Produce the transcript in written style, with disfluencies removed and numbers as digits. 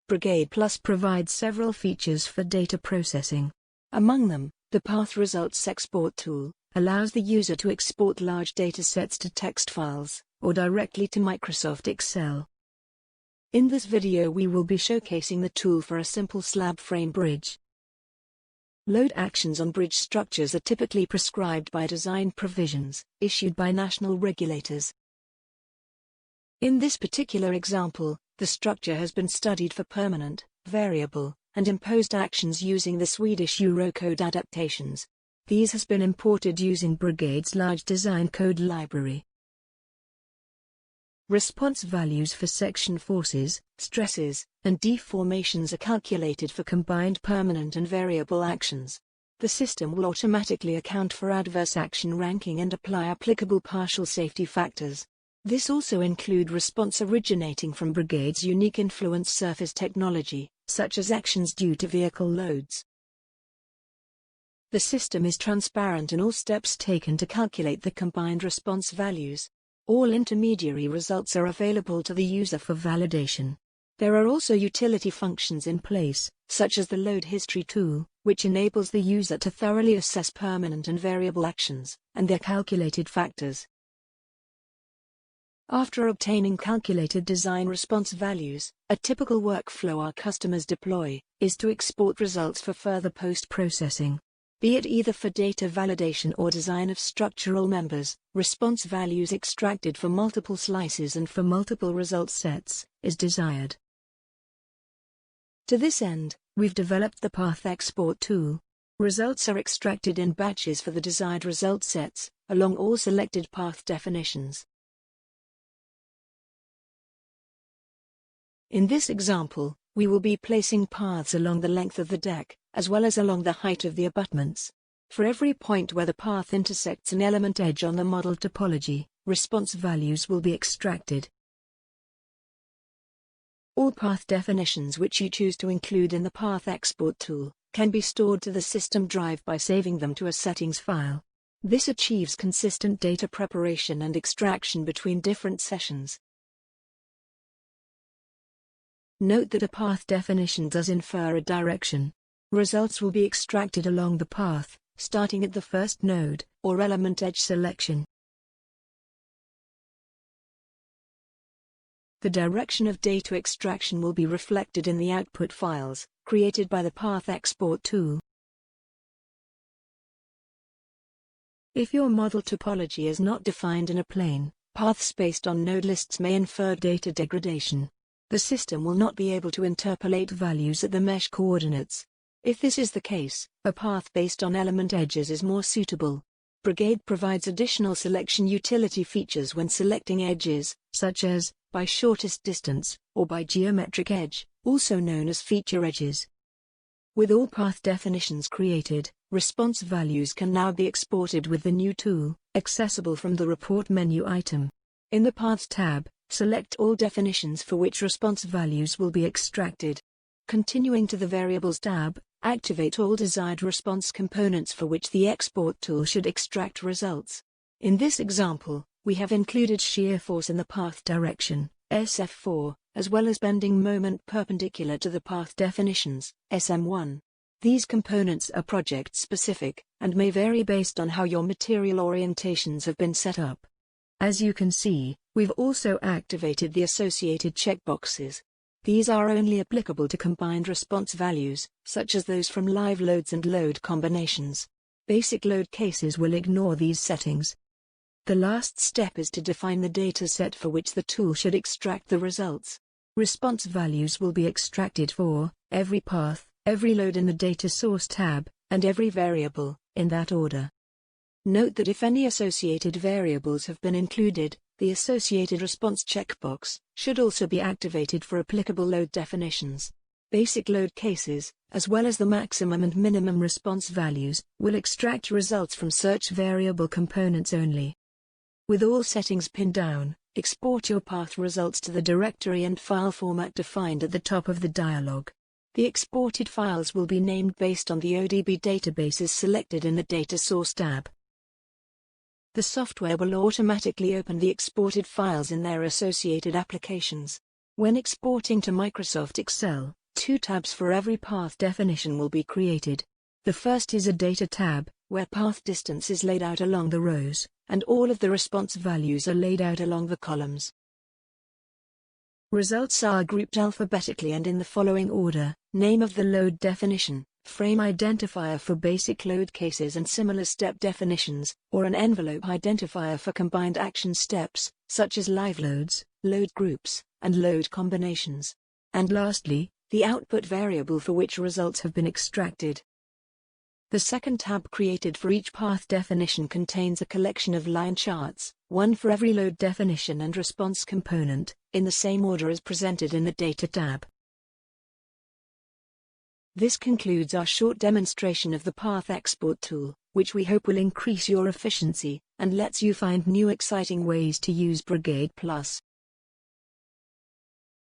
BRIGADE Plus provides several features for data processing. Among them, the Path Results Export tool allows the user to export large datasets to text files, or directly to Microsoft Excel. In this video we will be showcasing the tool for a simple slab frame bridge. Load actions on bridge structures are typically prescribed by design provisions issued by national regulators. In this particular example, the structure has been studied for permanent, variable, and imposed actions using the Swedish Eurocode adaptations. These has been imported using BRIGADE's large design code library. Response values for section forces, stresses, and deformations are calculated for combined permanent and variable actions. The system will automatically account for adverse action ranking and apply applicable partial safety factors. This also includes response originating from BRIGADE's unique influence surface technology, such as actions due to vehicle loads. The system is transparent in all steps taken to calculate the combined response values. All intermediary results are available to the user for validation. There are also utility functions in place, such as the Load History tool, which enables the user to thoroughly assess permanent and variable actions, and their calculated factors. After obtaining calculated design response values, a typical workflow our customers deploy is to export results for further post-processing. Be it either for data validation or design of structural members, response values extracted for multiple slices and for multiple result sets is desired. To this end, we've developed the Path Export tool. Results are extracted in batches for the desired result sets, along all selected path definitions. In this example, we will be placing paths along the length of the deck, as well as along the height of the abutments. For every point where the path intersects an element edge on the model topology, response values will be extracted. All path definitions which you choose to include in the Path Export tool can be stored to the system drive by saving them to a settings file. This achieves consistent data preparation and extraction between different sessions. Note that a path definition does infer a direction. Results will be extracted along the path, starting at the first node, or element edge selection. The direction of data extraction will be reflected in the output files, created by the Path Export tool. If your model topology is not defined in a plane, paths based on node lists may infer data degradation. The system will not be able to interpolate values at the mesh coordinates. If this is the case, a path based on element edges is more suitable. BRIGADE provides additional selection utility features when selecting edges, such as by shortest distance, or by geometric edge, also known as feature edges. With all path definitions created, response values can now be exported with the new tool, accessible from the Report menu item. In the Paths tab, select all definitions for which response values will be extracted. Continuing to the Variables tab, activate all desired response components for which the export tool should extract results. In this example, we have included shear force in the path direction, SF4, as well as bending moment perpendicular to the path definitions, SM1. These components are project-specific, and may vary based on how your material orientations have been set up. As you can see, we've also activated the associated checkboxes. These are only applicable to combined response values, such as those from live loads and load combinations. Basic load cases will ignore these settings. The last step is to define the data set for which the tool should extract the results. Response values will be extracted for every path, every load in the Data Source tab, and every variable, in that order. Note that if any associated variables have been included, the associated response checkbox should also be activated for applicable load definitions. Basic load cases, as well as the maximum and minimum response values, will extract results from search variable components only. With all settings pinned down, export your path results to the directory and file format defined at the top of the dialog. The exported files will be named based on the ODB databases selected in the Data Source tab. The software will automatically open the exported files in their associated applications. When exporting to Microsoft Excel, 2 tabs for every path definition will be created. The first is a Data tab, where path distance is laid out along the rows, and all of the response values are laid out along the columns. Results are grouped alphabetically and in the following order: name of the load definition, frame identifier for basic load cases and similar step definitions, or an envelope identifier for combined action steps, such as live loads, load groups, and load combinations. And lastly, the output variable for which results have been extracted. The second tab created for each path definition contains a collection of line charts, one for every load definition and response component, in the same order as presented in the Data tab. This concludes our short demonstration of the Path Export tool, which we hope will increase your efficiency, and lets you find new exciting ways to use BRIGADE Plus.